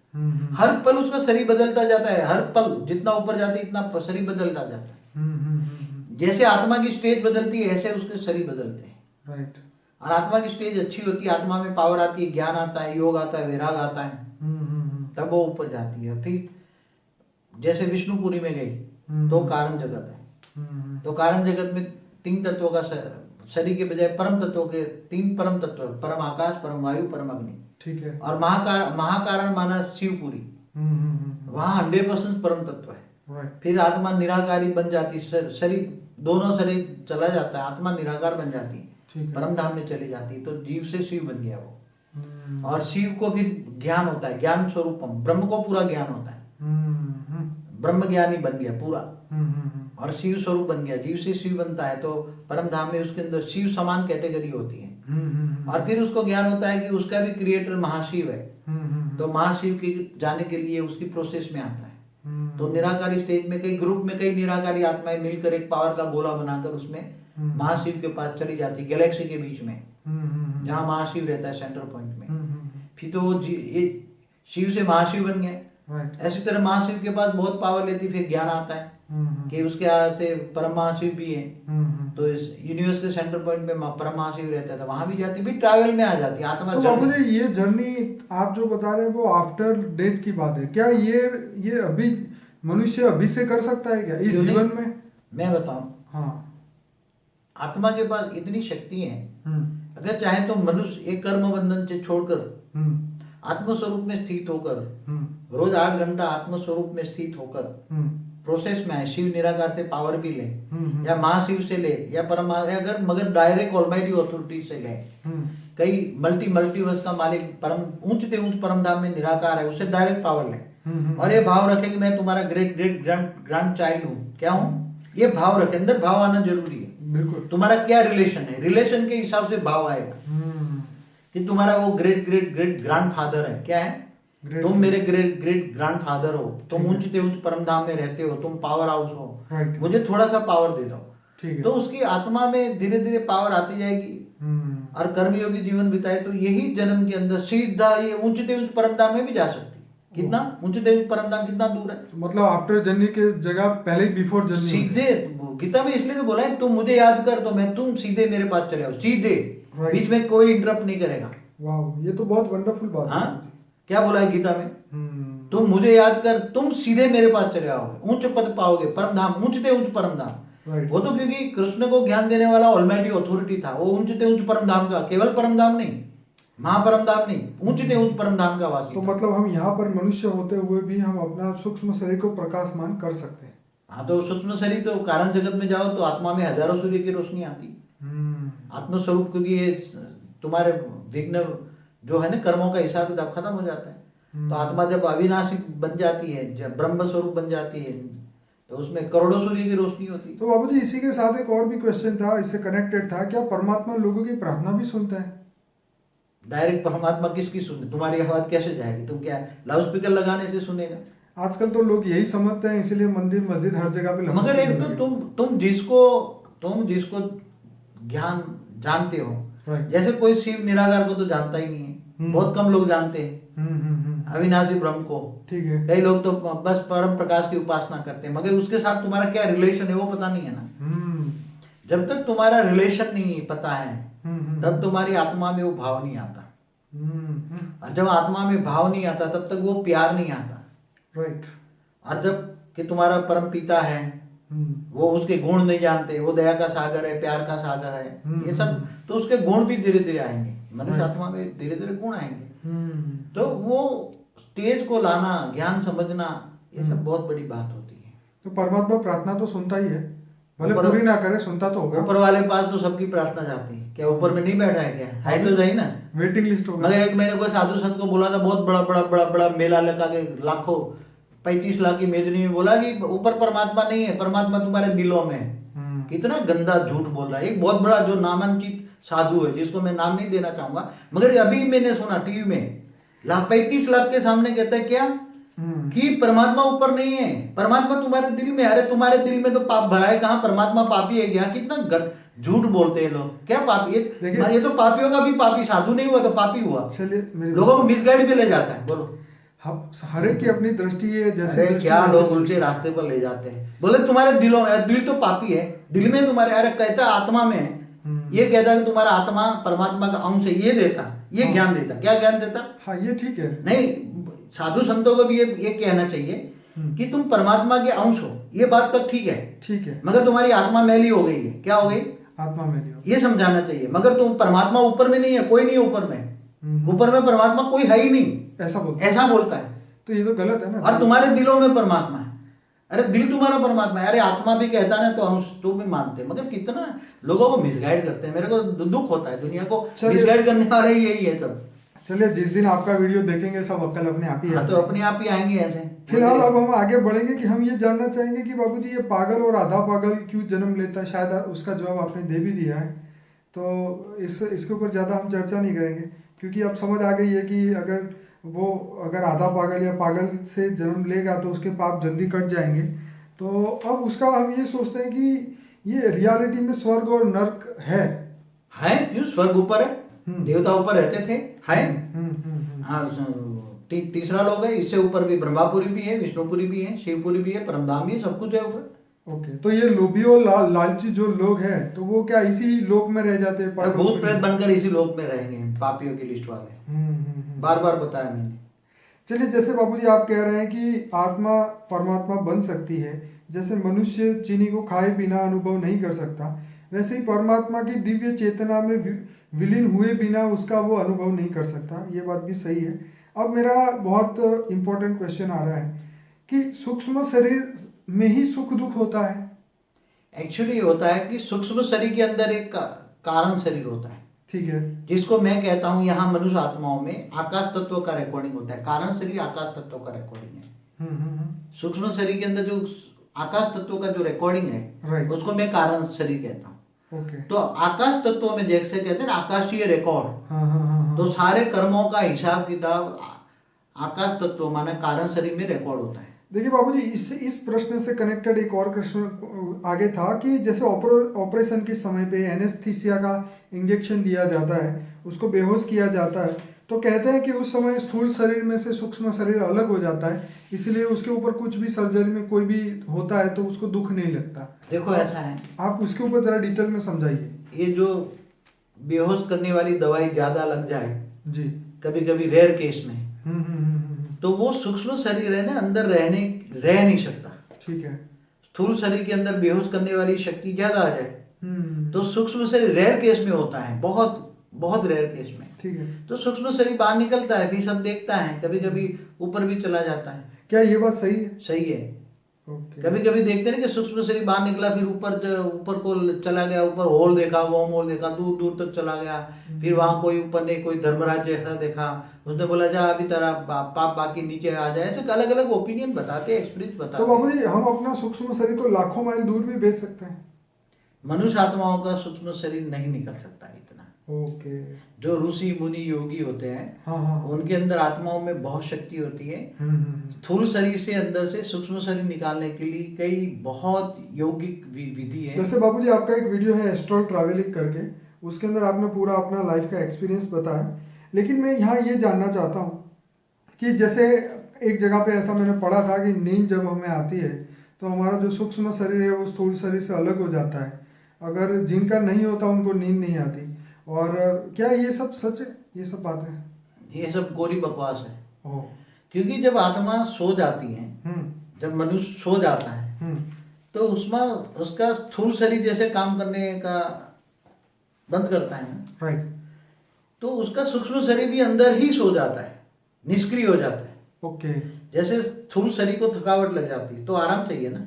हर पल उसका शरीर बदलता जाता है। हर पल जितना ऊपर जाती है इतना शरीर बदलता जाता है। जैसे आत्मा की स्टेज बदलती है ऐसे उसके शरीर बदलते हैं। राइट। और आत्मा की स्टेज अच्छी होती है, आत्मा में पावर आती है, ज्ञान आता है, योग आता है, वैराग आता है, तब वो ऊपर जाती है। फिर जैसे विष्णुपुरी में गई तो कारण जगत है। तो कारण जगत में 3 तत्वों का शरीर के बजाय परम तत्वों के 3 परम तत्व, परम आकाश, परम वायु, परम अग्नि। ठीक है। और महाकारण माना शिवपुरी, वहां 100% परम तत्व है। राइट। फिर आत्मा निराकारी बन जाती, शरीर दोनों शरीर चला जाता है, आत्मा निराकार बन जाती है, परम धाम में चली जाती है। तो जीव से शिव बन गया वो। और शिव को फिर ज्ञान होता है, ज्ञान स्वरूपम, ब्रह्म को पूरा ज्ञान होता है, ब्रह्म ज्ञानी बन गया पूरा। और शिव स्वरूप बन गया, जीव से शिव बनता है। तो परम धाम में उसके अंदर शिव समान कैटेगरी होती है। और फिर उसको ज्ञान होता है कि उसका भी क्रिएटर महाशिव है। तो महाशिव के जाने के लिए उसकी प्रोसेस में आता है। तो निराकारी स्टेज में कई ग्रुप में कई निराकारी आत्माएं मिलकर एक पावर का गोला बनाकर उसमें महाशिव के पास चली जाती, गैलेक्सी के बीच में जहाँ महाशिव रहता है सेंटर पॉइंट में। फिर तो वो ये शिव से महाशिव बन गए। ऐसी तरह महाशिव के पास बहुत पावर लेती, फिर ज्ञान आता है कि उसके से परम महाशिव भी है। तो इस यूनिवर्स के सेंटर पॉइंट में परम महाशिव रहता था, वहां भी जाती, भी ट्रैवल में आ जाती आत्मा। तो मुझे ये जर्नी आप जो बता रहे हैं वो आफ्टर डेथ की बात है क्या? ये अभी मनुष्य अभी से कर सकता है क्या इस जीवन में? मैं बताऊं, हाँ, आत्मा के पास इतनी शक्ति है, अगर चाहे तो मनुष्य एक कर्म बंधन से छोड़कर आत्मस्वरूप में स्थित होकर रोज 8 घंटा आत्मस्वरूप में स्थित होकर प्रोसेस में है, शिव निराकार से पावर भी ले या महाशिव से ले या परम, अगर मगर डायरेक्ट ऑलमाइटी अथॉरिटी से ले, कई मल्टीवर्स का मालिक परम ऊंच परम धाम में निराकार है, उससे डायरेक्ट पावर ले और ये भाव रखे कि मैं तुम्हारा ग्रेट ग्रेट ग्रैंड चाइल्ड हूँ, क्या हूँ, ये भाव रखे। अंदर भाव आना जरूरी है। बिल्कुल। तुम्हारा क्या रिलेशन है, रिलेशन के हिसाब से भाव आएगा कि तुम्हारा वो great great great grand father है, क्या है, तुम मेरे ग्रेट ग्रेट ग्रैंड फादर हो, तुम ऊंच परम धाम में रहते हो, तुम पावर हाउस हो, मुझे थोड़ा सा पावर दे दो। तो उसकी आत्मा में धीरे धीरे पावर आती जाएगी और कर्मयोगी जीवन बिताए तो यही जन्म के अंदर सीधा ये ऊंच परम धाम में भी जा सकती। कितना ऊंच परम धाम कितना दूर है, मतलब आफ्टर जर्नी के जगह पहले बिफोर जर्नी सीधे। गीता में इसलिए तो बोला है तुम मुझे याद कर तो मैं तुम सीधे मेरे पास चले आओ, सीधे, बीच में कोई इंटरप्ट नहीं करेगा। वाह, ये तो बहुत वंडरफुल बात है। क्या बोला है गीता में, तुम मुझे याद कर तुम सीधे मेरे पास चले आओगे, ऊंच पद पाओगे, परम धाम, ऊंच परम धाम। वो तो क्योंकि कृष्ण को ज्ञान देने वाला ऑलमाइटी अथॉरिटी था, वो ऊंच परम धाम का, केवल परम धाम नहीं, महापरम धाम नहीं, ऊंच परम धाम का वासी। तो मतलब हम यहाँ पर मनुष्य होते हुए भी हम अपना सूक्ष्म शरीर को प्रकाशमान कर सकते हैं। हाँ, तो सूक्ष्म शरीर तो कारण जगत में जाओ तो आत्मा में हजारों सूर्य की रोशनी आती। आत्मस्वरूप, क्योंकि ये तुम्हारे विघ्न जो है ना कर्मों का हिसाब किताब खत्म हो जाता है। तो आत्मा जब अविनाशी बन जाती है, जब ब्रह्म स्वरूप बन जाती है, तो उसमें करोड़ों सूर्य की रोशनी होती है। तो बाबूजी इसी के साथ एक और भी क्वेश्चन था, इससे कनेक्टेड था, क्या परमात्मा लोगों की प्रार्थना भी सुनता है? डायरेक्ट परमात्मा किसकी सुने, तुम्हारी आवाज कैसे जाएगी, तुम क्या लाउड स्पीकर लगाने से सुनेगा? आजकल तो लोग यही समझते हैं, इसलिए मंदिर मस्जिद हर जगह पे। मगर एक तो तुम जिसको ज्ञान जानते हो, जैसे कोई शिव निराकार को तो जानता ही नहीं है, बहुत कम लोग जानते हैं अविनाशी ब्रह्म को। ठीक है, कई लोग तो बस परम प्रकाश की उपासना करते हैं, मगर उसके साथ तुम्हारा क्या रिलेशन है वो पता नहीं है ना। जब तक तुम्हारा रिलेशन नहीं पता है तब तुम्हारी आत्मा में वो भाव नहीं आता, और जब आत्मा में भाव नहीं आता तब तक वो प्यार नहीं आता। राइट। और जब कि तुम्हारा परम पिता है, वो उसके गुण नहीं जानते, वो दया का सागर है, प्यार का सागर है, ये सब, तो उसके गुण भी धीरे धीरे आएंगे, मनुष्य आत्मा में धीरे धीरे गुण आएंगे। तो वो स्टेज को लाना, ज्ञान समझना, ये सब बहुत बड़ी बात होती है। तो परमात्मा प्रार्थना तो सुनता ही है, भले पूरी ना करे, सुनता तो होगा। ऊपर वाले पास तो सबकी प्रार्थना जाती है, क्या ऊपर में नहीं बैठा है क्या, है तो सही ना, वेटिंग लिस्ट होगा। मगर एक मैंने कोई साधु संत को बोला था, बहुत बड़ा बड़ा बड़ा बड़ा मेला लगा के लाखों 35 लाख की मेदनी में बोला कि ऊपर परमात्मा नहीं है, परमात्मा तुम्हारे दिलों में है। कितना गंदा झूठ बोल रहा है। एक बहुत बड़ा जो नामांकित साधु है, जिसको मैं नाम नहीं देना चाहूंगा, मगर अभी मैंने सुना टीवी में 35 लाख के सामने कहता है क्या कि परमात्मा ऊपर नहीं है, परमात्मा तुम्हारे दिल में। अरे तुम्हारे दिल में तो पाप भरा है, कहाँ परमात्मा पापी है क्या? कितना झूठ बोलते हैं लोग। क्या पापी? ये तो पापियों का भी पापी, साधु नहीं हुआ तो पापी हुआ। चलिए, लोगों को मिसगाइड पे ले जाता है। बोलो, हर एक की अपनी दृष्टि है। जैसे क्या लोग उल्टे रास्ते पर ले जाते हैं। बोले तुम्हारे दिलों में, दिल तो पापी है, दिल में तुम्हारे, अरे कहता आत्मा में, ये कहता है कि तुम्हारा आत्मा परमात्मा का अंश है, ये देता, ये ज्ञान देता। क्या ज्ञान देता? हाँ, ये ठीक है। नहीं, साधु संतों को भी ये कहना चाहिए कि तुम परमात्मा के अंश हो, ये बात तक ठीक है, ठीक है, मगर तुम्हारी आत्मा मैली हो गई है। क्या हो गई? आत्मा मैली हो, ये समझाना चाहिए। मगर तुम परमात्मा ऊपर में नहीं है, कोई नहीं ऊपर में, ऊपर में परमात्मा कोई है ही नहीं, ऐसा बोलता है। तो ये तो गलत है ना। और तुम्हारे दिलों में परमात्मा है। अरे दिल तुम्हारा परमात्मा है। अरे आत्मा भी कहता ना तो हम तो भी मानते हैं, मगर कितना लोगों को मिसगाइड करते हैं। मेरे को दुख होता है, दुनिया को मिसगाइड करने वाला यही है सब। चलिए, जिस दिन आपका वीडियो देखेंगे सब अक्ल अपने आप ही हाँ, तो अपने आप ही आएंगे ऐसे। फिलहाल अब हम आगे बढ़ेंगे कि हम ये जानना चाहेंगे कि बाबूजी ये पागल और आधा पागल क्यों जन्म लेता है। शायद उसका जवाब आपने दे भी दिया है, तो इसके ऊपर ज़्यादा हम चर्चा नहीं करेंगे, क्योंकि अब समझ आ गई है कि अगर आधा पागल या पागल से जन्म लेगा तो उसके पाप जल्दी कट जाएंगे। तो अब उसका हम ये सोचते हैं कि ये रियलिटी में स्वर्ग और नर्क है। क्यों? स्वर्ग ऊपर है, देवता ऊपर रहते थे, है। हाँ, तीसरा लोग है, इससे ऊपर भी ब्रह्मापुरी भी है, विष्णुपुरी भी है, शिवपुरी भी है, परमधाम भी है, सब कुछ है ऊपर। ओके, तो ये लोभी और लालची जो लोग हैं, तो वो क्या इसी लोक में रह जाते हैं? भूत प्रेत बनकर इसी लोक में रहेंगे, पापियों की लिस्ट वाले। बार बार बताया मैंने। चलिए, जैसे बाबूजी आप कह रहे हैं कि आत्मा परमात्मा बन सकती है, जैसे मनुष्य चीनी को खाए बिना अनुभव नहीं कर सकता, वैसे ही परमात्मा की दिव्य चेतना में विलीन हुए बिना उसका वो अनुभव नहीं कर सकता। ये बात भी सही है। अब मेरा बहुत इंपॉर्टेंट क्वेश्चन आ रहा है कि सूक्ष्म शरीर में ही सुख दुख होता है? एक्चुअली होता है कि सूक्ष्म शरीर के अंदर एक कारण शरीर होता है, ठीक है, जिसको मैं कहता हूँ यहाँ मनुष्य आत्माओं में आकाश तत्व का रिकॉर्डिंग होता है। कारण शरीर आकाश तत्व का रिकॉर्डिंग है। सूक्ष्म शरीर के अंदर जो आकाश तत्व का जो रिकॉर्डिंग है, उसको मैं कारण शरीर कहता हूँ। तो आकाश तत्व में जैसे कहते हैं ना आकाशीय रिकॉर्ड, तो सारे कर्मों का हिसाब किताब आकाश तत्व माने कारण शरीर में रिकॉर्ड होता है। देखिए बाबूजी, इस प्रश्न से कनेक्टेड एक और प्रश्न आगे था कि जैसे ऑपरेशन के समय पे एनेस्थीसिया का इंजेक्शन दिया जाता है, उसको बेहोश किया जाता है, तो कहते हैं कि उस समय स्थूल शरीर में से सूक्ष्म शरीर अलग हो जाता है, इसलिए उसके ऊपर कुछ भी सर्जरी में कोई भी होता है तो उसको दुख नहीं लगता। देखो ऐसा है, आप उसके ऊपर जरा डिटेल में समझाइए। ये जो बेहोश करने वाली दवाई ज्यादा लग जाए जी, कभी कभी रेयर केस में, तो वो सूक्ष्म शरीर है ना, अंदर रह नहीं सकता। ठीक है, स्थूल शरीर के अंदर बेहोश करने वाली शक्ति ज्यादा आ जाए तो सूक्ष्म शरीर रेयर केस में होता है, बहुत बहुत रेयर केस में। ठीक है, तो सूक्ष्म शरीर बाहर निकलता है, फिर सब देखता है, कभी कभी ऊपर भी चला जाता है। क्या ये बात सही है? सही है। ओके। कभी कभी देखते हैं कि सूक्ष्म शरीर बाहर निकला, फिर ऊपर को चला गया, ऊपर होल देखा, वो होल देखा, दूर दूर तक चला गया, फिर वहां कोई ऊपर ने कोई धर्मराज जैसा देखा, उसने बोला जा अभी तेरा पाप बाकी नीचे आ जाए। ऐसे अलग अलग ओपिनियन बताते हैं, एक्सपीरियंस बताते हैं। तो बाबूजी, हम अपना सूक्ष्म शरीर को लाखों माइल दूर भी भेज सकते हैं? मनुष्य आत्माओं का सूक्ष्म शरीर नहीं निकल सकता इतना। ओके। जो ऋषि मुनि योगी होते हैं, हाँ, उनके अंदर आत्माओं में बहुत शक्ति होती है। स्थूल शरीर से अंदर से सूक्ष्म शरीर निकालने के लिए कई बहुत यौगिक विधि है। जैसे बाबूजी, आपका एक वीडियो है एस्ट्रल ट्रैवलिंग करके, उसके अंदर आपने पूरा अपना लाइफ का एक्सपीरियंस बताया, लेकिन मैं यहाँ ये जानना चाहता हूँ कि जैसे एक जगह पे ऐसा मैंने पढ़ा था कि नींद जब हमें आती है तो हमारा जो सूक्ष्म शरीर है वो स्थूल शरीर से अलग हो जाता है। अगर जिनका नहीं होता उनको नींद नहीं आती। और क्या ये सब सच है, ये सब बातें? ये सब कोरी बकवास है। ओह। क्योंकि जब आत्मा सो जाती है, जब मनुष्य सो जाता है, तो उसमें उसका स्थूल शरीर जैसे काम करने का बंद करता है ना, राइट, तो उसका सूक्ष्म शरीर भी अंदर ही सो जाता है, निष्क्रिय हो जाता है। ओके। जैसे स्थूल शरीर को थकावट लग जाती है तो आराम चाहिए ना,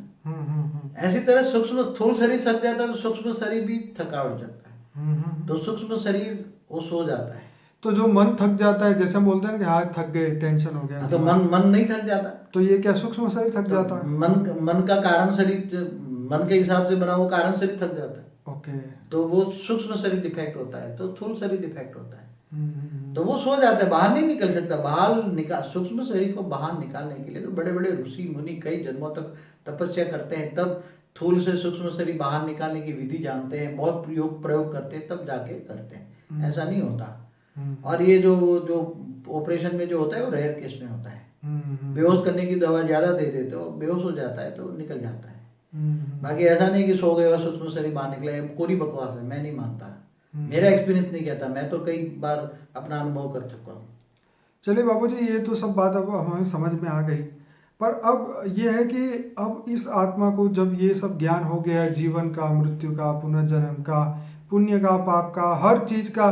ऐसी तरह स्थूल शरीर थक जाता है तो सूक्ष्म शरीर भी थकावट जाता है, तो सूक्ष्म शरीर वो सो जाता है। तो जो मन थक जाता है, जैसे हम बोलते हैं ना कि हाँ थक गए, टेंशन हो गया, तो मन नहीं थक जाता, तो ये क्या सूक्ष्म शरीर थक जाता है? मन का कारण शरीर मन के हिसाब से बना वो कारण शरीर थक जाता है। ओके। तो वो सूक्ष्म शरीर डिफेक्ट होता है, तो स्थूल शरीर डिफेक्ट होता है। तो वो सो जाता है, बाहर नहीं निकल सकता। सूक्ष्म शरीर को बाहर निकालने के लिए तो बड़े बड़े ऋषि मुनि कई जन्मों तक तपस्या करते हैं, तब स्थूल से सूक्ष्म शरीर बाहर निकालने की विधि जानते हैं, बहुत प्रयोग करते हैं, तब जाके करते हैं। ऐसा नहीं होता। और ये जो ऑपरेशन में जो होता है वो रेयर केस में होता है। बेहोश करने की दवा ज्यादा दे देते हो, बेहोश हो जाता है तो निकल जाता है। बाकी ऐसा नहीं कि सो गए और सूक्ष्म शरीर बाहर निकले, पूरी बकवास है, मैं नहीं मानता। मेरा एक्सपीरियंस नहीं कहता, मैं तो कई बार अपना अनुभव कर चुका हूँ। चलिए बाबूजी, ये तो सब बात अब हमें समझ में आ गई, पर अब ये है कि अब इस आत्मा को जब ये सब ज्ञान हो गया, जीवन का, मृत्यु का, पुनर्जन्म का, पुण्य का, पाप का, हर चीज का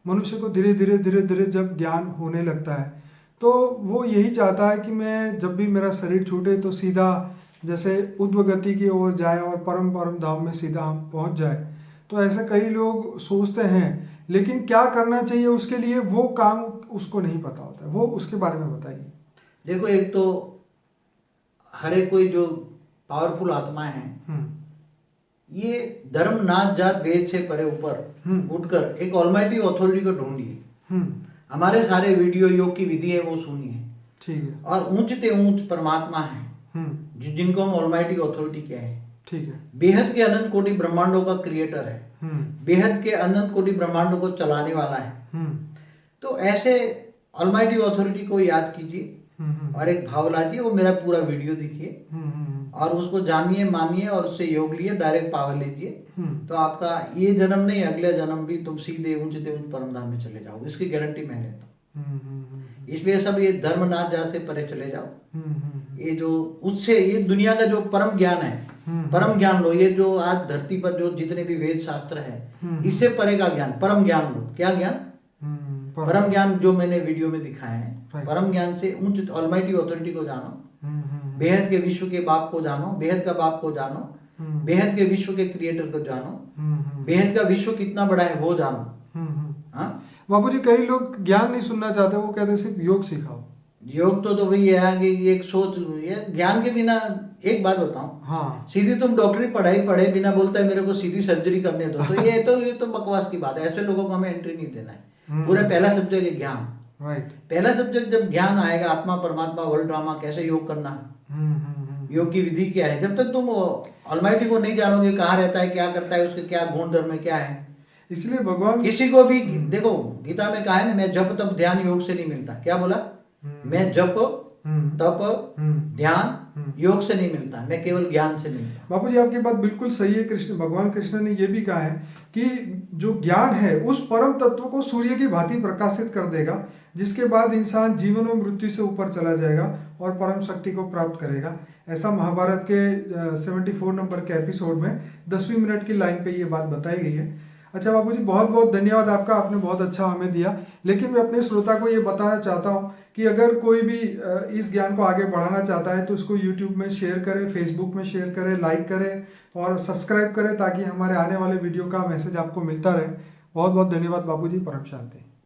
मनुष्य को धीरे धीरे धीरे धीरे जब ज्ञान होने लगता है, तो वो यही चाहता है कि मैं जब भी मेरा शरीर छूटे तो सीधा जैसे उद्व गति की ओर जाए और परम परम धाम में सीधा हम पहुंच जाए। तो ऐसे कई लोग सोचते हैं, लेकिन क्या करना चाहिए उसके लिए वो काम उसको नहीं पता होता है। वो उसके बारे में बताइए। देखो, एक तो हर एक कोई जो पावरफुल आत्माएं हैं, ये धर्म नाच जात भेद से परे ऊपर उठकर एक ऑलमाइटी अथॉरिटी को ढूंढिए। हमारे सारे वीडियो योग की विधि है वो सुनिए। ठीक है। और ऊंचते ऊंच परमात्मा है जिनको हम ऑलमाइटी अथॉरिटी कहते हैं। ठीक है। बेहद के अनंत कोटि ब्रह्मांडों का क्रिएटर है, बेहद के अनंत कोटि ब्रह्मांडों को चलाने वाला है। तो ऐसे ऑलमाइटी अथॉरिटी को याद कीजिए और एक भाव लाजिए, वो मेरा पूरा वीडियो देखिए और उसको जानिए, मानिए और उससे योग लिए, डायरेक्ट पावर लीजिए। तो आपका ये जन्म नहीं, अगले जन्म भी तुम सीधे ऊंचते ऊंच परम धाम में चले जाओगे, इसकी गारंटी मैं लेता हूँ। इसलिए सब ये धर्म नाच जात से परे चले जाओ। ये जो उससे ये दुनिया का जो परम ज्ञान है, परम ज्ञान लो। ये जो आज धरती पर जो जितने भी वेद शास्त्र है, इससे परे का ज्ञान, परम ज्ञान लो। क्या ज्ञान? परम ज्ञान जो मैंने वीडियो में दिखाया है। परम ज्ञान से उच्च ऑलमाइटी अथॉरिटी को जानो, बेहद के विश्व के बाप को जानो, बेहद का बाप को जानो, बेहद के विश्व के क्रिएटर को जानो, बेहद का विश्व कितना बड़ा है वो जानो। हाँ बाबूजी, कई लोग ज्ञान नहीं सुनना चाहते, वो कहते सिर्फ योग सिखाओ। योग तो वही है कि एक सोच, ज्ञान के बिना एक बात बताऊं, हाँ, सीधी तुम डॉक्टरी पढ़े बिना बोलता है मेरे को सीधी सर्जरी करने दो, तो ये तो बकवास की बात है। ऐसे लोगों को हमें एंट्री नहीं देना है। पूरा पहला सब्जेक्ट है ज्ञान। राइट। पहला सब्जेक्ट जब ज्ञान आएगा, आत्मा परमात्मा वर्ल्ड ड्रामा, कैसे योग करना, योग की विधि क्या है, जब तक तुम ऑलमाइटी को नहीं जानोगे, कहाँ रहता है, क्या करता है, उसके क्या गुण धर्म है, क्या है। इसलिए भगवान किसी को भी देखो, गीता में कहा है ना, मैं जप तप ध्यान योग से नहीं मिलता। क्या बोला? मैं जप तप ध्यान योग से नहीं मिलता, मैं केवल ज्ञान से मिलता। बाबूजी, आपकी बात बिल्कुल सही है। भगवान कृष्ण ने यह भी कहा है कि जो ज्ञान है उस परम तत्व को सूर्य की भांति प्रकाशित कर देगा, जिसके बाद इंसान जीवन और मृत्यु से ऊपर चला जाएगा और परम शक्ति को प्राप्त करेगा। ऐसा महाभारत के 74 नंबर के एपिसोड में 10वीं मिनट की लाइन पे ये बात बताई गई है। अच्छा बाबूजी, बहुत बहुत धन्यवाद आपका, आपने बहुत अच्छा हमें दिया। लेकिन मैं अपने श्रोता को ये बताना चाहता हूँ कि अगर कोई भी इस ज्ञान को आगे बढ़ाना चाहता है तो इसको यूट्यूब में शेयर करें, फेसबुक में शेयर करें, लाइक करें और सब्सक्राइब करें, ताकि हमारे आने वाले वीडियो का मैसेज आपको मिलता रहे। बहुत बहुत धन्यवाद बाबूजी। परम शांति।